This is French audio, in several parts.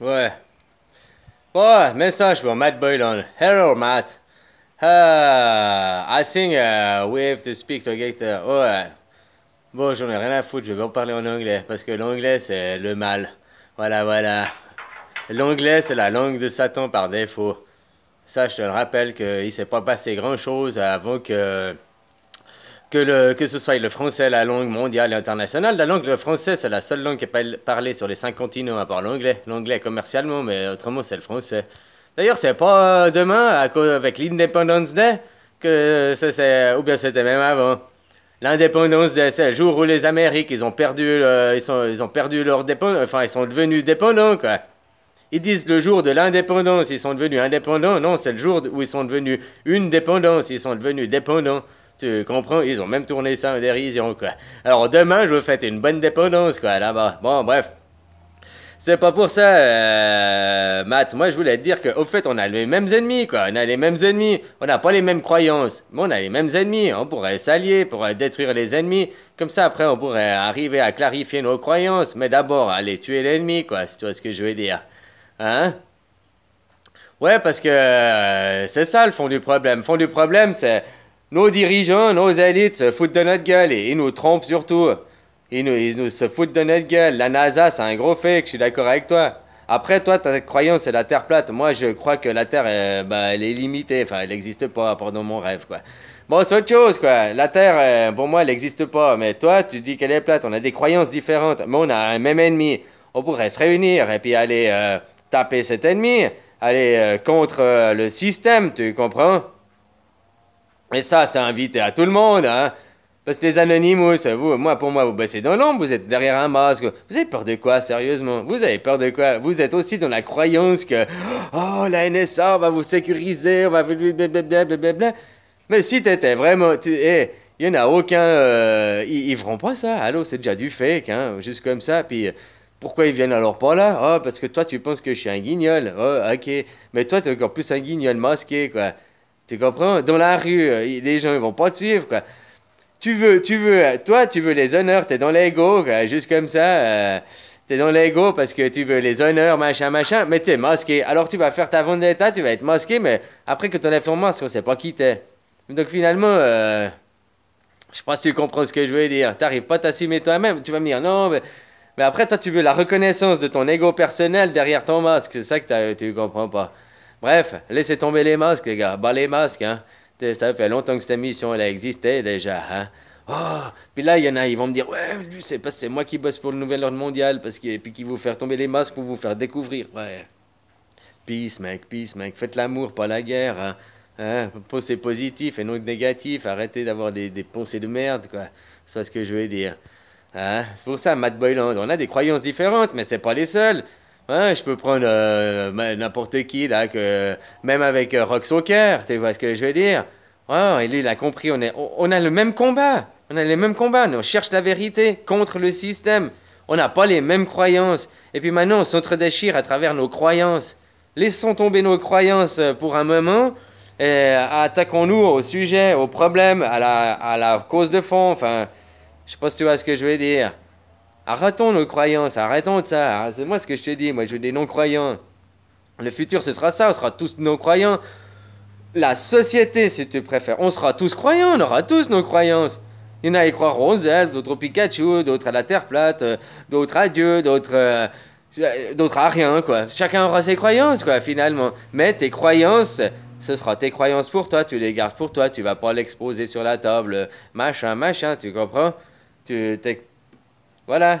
Ouais. Oh, message pour Matt Boylan. Hello, Matt. I think we have to speak together. Ouais. Bon, j'en ai rien à foutre, je vais pas parler en anglais, parce que l'anglais, c'est le mal. Voilà, voilà. L'anglais, c'est la langue de Satan par défaut. Ça, je te le rappelle qu'il s'est pas passé grand-chose avant que ce soit le français, la langue mondiale et internationale. La langue, le français, c'est la seule langue qui est parlée sur les 5 continents, à part l'anglais. L'anglais commercialement, mais autrement, c'est le français. D'ailleurs, c'est pas demain, avec l'Independence Day, que ou bien c'était même avant. L'indépendance Day, c'est le jour où les Amériques, ils ont perdu, ils ont perdu leur dépendance, enfin, ils sont devenus dépendants, quoi. Ils disent le jour de l'indépendance, ils sont devenus indépendants. Non, c'est le jour où ils sont devenus une dépendance, ils sont devenus dépendants. Tu comprends? Ils ont même tourné ça en dérision, quoi. Alors demain, je veux fêter une bonne dépendance, quoi, là-bas. Bon, bref. C'est pas pour ça, Matt. Moi, je voulais te dire qu'au fait, on a les mêmes ennemis, quoi. On a les mêmes ennemis. On n'a pas les mêmes croyances. Mais on a les mêmes ennemis. On pourrait s'allier pour détruire les ennemis. Comme ça, après, on pourrait arriver à clarifier nos croyances. Mais d'abord, aller tuer l'ennemi, quoi, si tu vois ce que je veux dire. Hein? Ouais, parce que c'est ça le fond du problème. Le fond du problème, c'est nos dirigeants, nos élites se foutent de notre gueule et ils nous trompent surtout. Ils nous se foutent de notre gueule. La NASA, c'est un gros fake, je suis d'accord avec toi. Après, toi, ta croyance, c'est la Terre plate. Moi, je crois que la Terre, elle est limitée. Enfin, elle n'existe pas, pendant mon rêve, quoi. Bon, c'est autre chose, quoi. La Terre, pour moi, elle n'existe pas. Mais toi, tu dis qu'elle est plate. On a des croyances différentes. Mais on a un même ennemi. On pourrait se réunir et puis aller taper cet ennemi. Aller contre le système, tu comprends? Et ça, c'est invité à tout le monde, hein. Parce que les Anonymous, pour moi, vous baissez dans l'ombre, vous êtes derrière un masque. Vous avez peur de quoi, sérieusement? Vous avez peur de quoi? Vous êtes aussi dans la croyance que, oh, la NSA va vous sécuriser, on va vous blablabla. Mais si t'étais vraiment, il y en a aucun, ils feront pas ça. Allô, c'est déjà du fake, hein, juste comme ça. Puis, pourquoi ils viennent alors pas là? Oh, parce que toi, tu penses que je suis un guignol. Oh, ok. Mais toi, t'es encore plus un guignol masqué, quoi. Tu comprends? Dans la rue, les gens, ils vont pas te suivre, quoi. Toi, tu veux les honneurs, t'es dans l'ego, quoi, juste comme ça. T'es dans l'ego parce que tu veux les honneurs, machin, machin, mais t'es masqué. Alors tu vas faire ta vendetta, tu vas être masqué, mais après que t'enlèves ton masque, on sait pas qui t'es. Donc finalement, je sais pas si tu comprends ce que je veux dire. T'arrives pas à t'assumer toi-même, tu vas me dire non, mais après toi, tu veux la reconnaissance de ton ego personnel derrière ton masque. C'est ça que tu comprends pas. Bref, laissez tomber les masques, les gars. Bas les masques, hein. Ça fait longtemps que cette émission, elle a existé déjà, hein. Oh, puis là, il y en a, ils vont me dire, ouais, lui, c'est parce que c'est moi qui bosse pour le nouvel ordre mondial, parce que, puis qui vous faire tomber les masques pour vous faire découvrir. Ouais. Peace, mec, faites l'amour, pas la guerre, hein. Pensez positif et non négatif, arrêtez d'avoir des pensées de merde, quoi. C'est ce que je veux dire. Hein? C'est pour ça, Matt Boylan, on a des croyances différentes, mais c'est pas les seuls. Hein, je peux prendre n'importe qui, là, même avec Rock Soccer, tu vois ce que je veux dire? Ouais, il a compris, on a le même combat. On a les mêmes combats. On cherche la vérité contre le système. On n'a pas les mêmes croyances. Et puis maintenant, on s'entre-déchire à travers nos croyances. Laissons tomber nos croyances pour un moment et attaquons-nous au sujet, au problème, à la cause de fond. Enfin, je sais pas si tu vois ce que je veux dire. Arrêtons nos croyances, arrêtons de ça. C'est moi ce que je te dis, moi je veux des non-croyants. Le futur, ce sera ça, on sera tous non-croyants. La société, si tu préfères, on sera tous croyants, on aura tous nos croyances. Il y en a qui croiront aux elfes, d'autres au Pikachu, d'autres à la Terre plate, d'autres à Dieu, d'autres à rien, quoi. Chacun aura ses croyances, quoi, finalement. Mais tes croyances, ce sera tes croyances pour toi, tu les gardes pour toi, tu vas pas l'exposer sur la table, machin, machin, tu comprends? Voilà.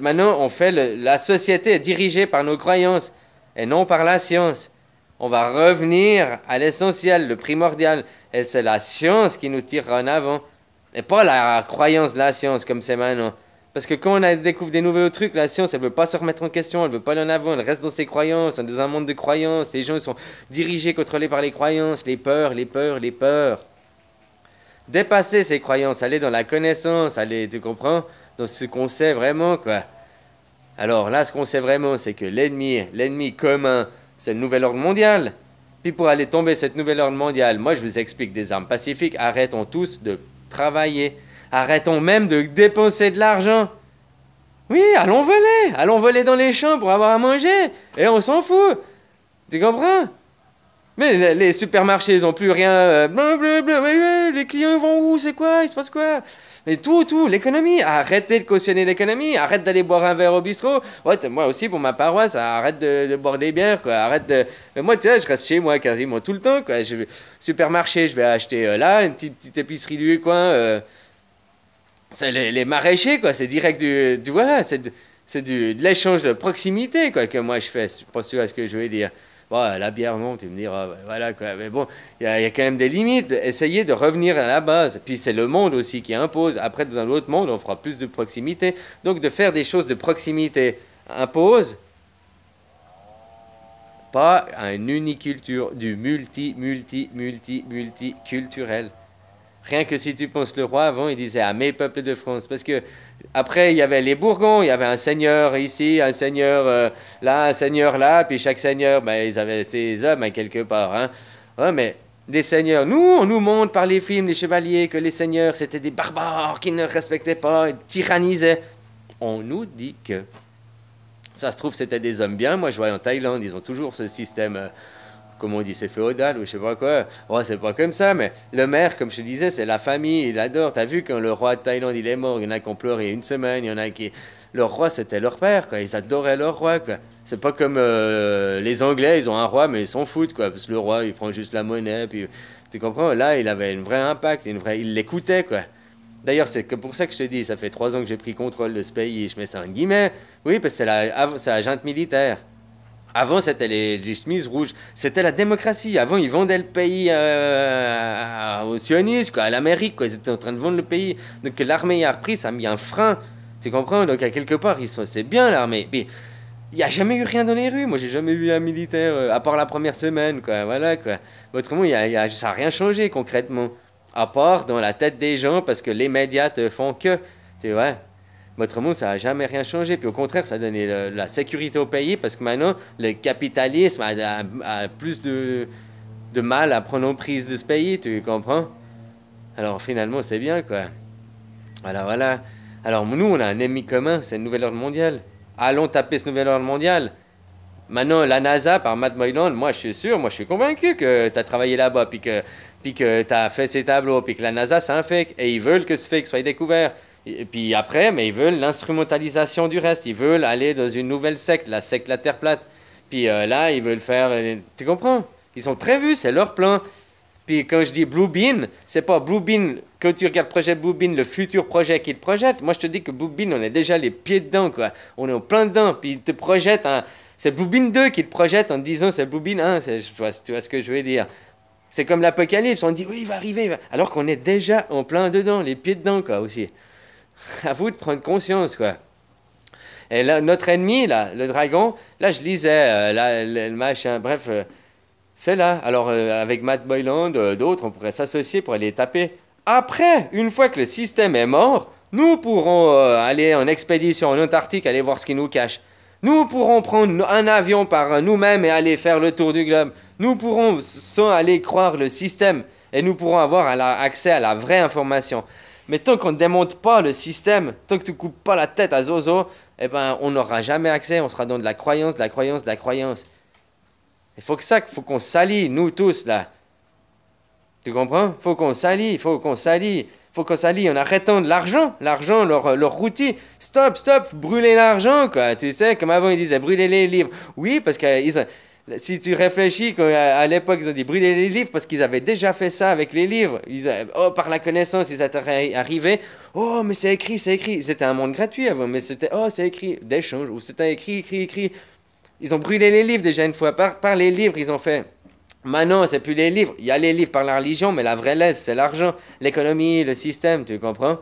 Maintenant, la société est dirigée par nos croyances et non par la science. On va revenir à l'essentiel, le primordial. Et c'est la science qui nous tirera en avant. Et pas la croyance de la science comme c'est maintenant. Parce que quand découvre des nouveaux trucs, la science, elle veut pas se remettre en question, elle veut pas aller en avant, elle reste dans ses croyances, dans un monde de croyances. Les gens ils sont dirigés, contrôlés par les croyances, les peurs, les peurs, les peurs. Dépasser ces croyances, aller dans la connaissance, aller, tu comprends? Dans ce qu'on sait vraiment, quoi. Alors là, ce qu'on sait vraiment, c'est que l'ennemi commun, c'est le nouvel ordre mondial. Puis pour aller tomber cette nouvelle ordre mondiale, moi je vous explique des armes pacifiques. Arrêtons tous de travailler. Arrêtons même de dépenser de l'argent. Oui, allons voler dans les champs pour avoir à manger, et on s'en fout. Tu comprends? Mais les supermarchés, ils ont plus rien. Blablabla, ouais, les clients ils vont où? C'est quoi? Il se passe quoi? Mais tout, l'économie. Arrêtez de cautionner l'économie. Arrête d'aller boire un verre au bistrot. Ouais, moi aussi, pour ma paroisse, arrête de boire des bières, quoi. Arrête de. Mais moi, tu sais, je reste chez moi quasiment tout le temps, quoi. Supermarché, je vais acheter là, une petite épicerie du coin. C'est les maraîchers, quoi. C'est direct voilà, de l'échange de proximité, quoi, que moi je fais. Je sais pas si tu vois ce que je veux dire. Bon, la bière, non, tu me diras, voilà, quoi. Mais bon, il y a quand même des limites. Essayez de revenir à la base. Puis c'est le monde aussi qui impose. Après, dans un autre monde, on fera plus de proximité. Donc, de faire des choses de proximité impose pas une uniculture, du multiculturel. Rien que si tu penses le roi, avant, il disait à mes peuples de France. Parce que après, il y avait les Bourgons, il y avait un seigneur ici, un seigneur là, un seigneur là, puis chaque seigneur, ben, ils avaient ses hommes hein, quelque part. Hein. Ouais, mais des seigneurs, nous, on nous montre par les films, les chevaliers, que les seigneurs, c'était des barbares qui ne respectaient pas, tyrannisaient. On nous dit que ça se trouve, c'était des hommes bien. Moi, je vois en Thaïlande, ils ont toujours ce système. Comment on dit, c'est féodal ou je sais pas quoi. Oh, c'est pas comme ça, mais le maire, comme je te disais, c'est la famille, il adore. T'as vu quand le roi de Thaïlande, il est mort, il y en a qui ont pleuré une semaine, il y en a qui... Leur roi, c'était leur père, quoi. Ils adoraient leur roi, quoi. C'est pas comme les Anglais, ils ont un roi, mais ils s'en foutent, quoi. Parce que le roi, il prend juste la monnaie, puis... Tu comprends? Là, il avait un vrai impact, il l'écoutait, quoi. D'ailleurs, c'est pour ça que je te dis, ça fait 3 ans que j'ai pris contrôle de ce pays, je mets ça en guillemets. Oui, parce que c'est la junte militaire. Avant, c'était les chemises rouges. C'était la démocratie. Avant, ils vendaient le pays aux sionistes, quoi, à l'Amérique. Quoi. Ils étaient en train de vendre le pays. Donc, l'armée a repris, ça a mis un frein. Tu comprends? Donc, à quelque part, c'est bien l'armée. Puis, il n'y a jamais eu rien dans les rues. Moi, j'ai jamais vu un militaire, à part la première semaine, quoi. Voilà, quoi. Autrement, ça n'a rien changé concrètement. À part dans la tête des gens, parce que les médias te font que. Tu vois? Mais autrement, ça n'a jamais rien changé. Puis au contraire, ça a donné la sécurité au pays parce que maintenant, le capitalisme a plus de mal à prendre en prise de ce pays, tu comprends? Alors finalement, c'est bien, quoi. Voilà, voilà. Alors nous, on a un ennemi commun, c'est le nouvel ordre mondial. Allons taper ce nouvel ordre mondial. Maintenant, la NASA, par Matt Moyland, moi je suis sûr, moi je suis convaincu que tu as travaillé là-bas, puis que tu as fait ces tableaux, puis que la NASA c'est un fake, et ils veulent que ce fake soit découvert. Et puis après, mais ils veulent l'instrumentalisation du reste, ils veulent aller dans une nouvelle secte, la secte la Terre plate. Puis là, ils veulent faire... tu comprends? Ils ont prévu, c'est leur plan. Puis quand je dis Blue Bean, c'est pas Blue Bean, quand tu regardes projet Blue Bean, le futur projet qu'il te projette. Moi, je te dis que Blue Bean, on est déjà les pieds dedans, quoi. On est en plein dedans, puis il te projette un... C'est Blue Bean 2 qui te projette en te disant c'est Blue Bean 1, tu vois ce que je veux dire. C'est comme l'apocalypse, on dit oui, il va arriver, alors qu'on est déjà en plein dedans, les pieds dedans, quoi, aussi. À vous de prendre conscience, quoi. Et là, notre ennemi, là, le dragon, là, je lisais, là, le machin, bref, c'est là. Alors, avec Matt Boyland, d'autres, on pourrait s'associer pour aller les taper. Après, une fois que le système est mort, nous pourrons aller en expédition en Antarctique, aller voir ce qui nous cache. Nous pourrons prendre un avion par nous-mêmes et aller faire le tour du globe. Nous pourrons sans aller croire le système et nous pourrons avoir accès à la vraie information. Mais tant qu'on ne démonte pas le système, tant que tu ne coupes pas la tête à Zozo, eh ben, on n'aura jamais accès, on sera dans de la croyance, de la croyance, de la croyance. Il faut qu'on s'allie, nous tous, là. Tu comprends? Faut qu'on s'allie en arrêtant de l'argent, leur outil. Stop, brûler l'argent, quoi. Tu sais, comme avant, ils disaient brûler les livres. Oui, parce que si tu réfléchis, à l'époque, ils ont dit brûler les livres parce qu'ils avaient déjà fait ça avec les livres. Par la connaissance, ils étaient arrivés. Oh, mais c'est écrit. C'était un monde gratuit avant, mais c'était, oh, c'est écrit. D'échange, ou c'était écrit. Ils ont brûlé les livres déjà une fois. Par les livres, ils ont fait. Maintenant, c'est plus les livres. Il y a les livres par la religion, mais la vraie laisse, c'est l'argent, l'économie, le système, tu comprends?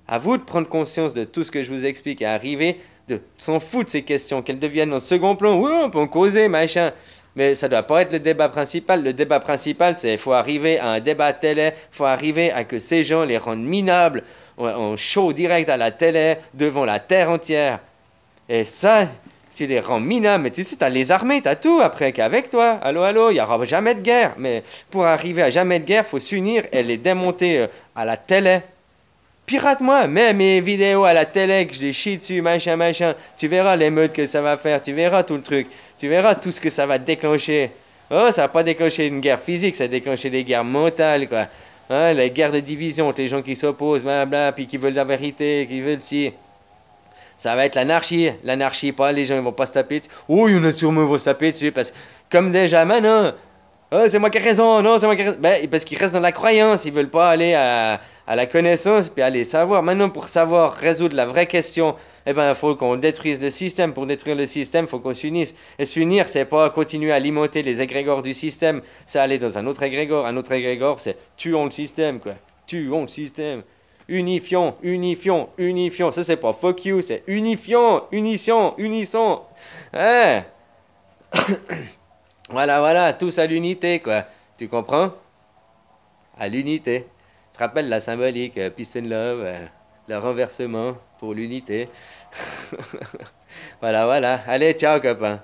À vous de prendre conscience de tout ce que je vous explique et arriver de s'en foutre de ces questions, qu'elles deviennent en second plan. Oui, on peut en causer, machin. Mais ça doit pas être le débat principal. Le débat principal, c'est qu'il faut arriver à un débat télé, il faut arriver à que ces gens les rendent minables, en show direct à la télé, devant la terre entière. Et ça, tu les rends minables. Mais tu sais, t'as les armées, t'as tout après qu'avec toi. Allô, il n'y aura jamais de guerre. Mais pour arriver à jamais de guerre, il faut s'unir et les démonter à la télé. Pirate-moi, mets mes vidéos à la télé, que je les chie dessus, machin, machin. Tu verras l'émeute que ça va faire, tu verras tout le truc. Tu verras tout ce que ça va déclencher. Oh, ça va pas déclencher une guerre physique, ça va déclencher des guerres mentales, quoi. Hein, les guerres de division, entre les gens qui s'opposent, blabla, puis qui veulent la vérité, qui veulent si. Ça va être l'anarchie. L'anarchie, pas les gens ils vont pas se taper dessus. Oh, il y en a sûrement qui vont se taper dessus, parce que, comme déjà maintenant, oh, c'est moi qui ai raison, non, c'est moi qui ai raison. Ben, parce qu'ils restent dans la croyance, ils veulent pas aller à la connaissance, puis aller savoir. Maintenant, pour savoir résoudre la vraie question, eh ben, il faut qu'on détruise le système. Pour détruire le système, il faut qu'on s'unisse. Et s'unir, c'est pas continuer à alimenter les égrégores du système, c'est aller dans un autre égrégore. Un autre égrégore, c'est tuons le système, quoi. Tuons le système. Unifions, unifions, unifions. Ça, c'est pas fuck you, c'est unifions, unisson, unisson. Hein? Voilà, voilà, tous à l'unité, quoi. Tu comprends? À l'unité. Tu te rappelles la symbolique, peace and love, le renversement pour l'unité. Voilà, voilà. Allez, ciao, copain.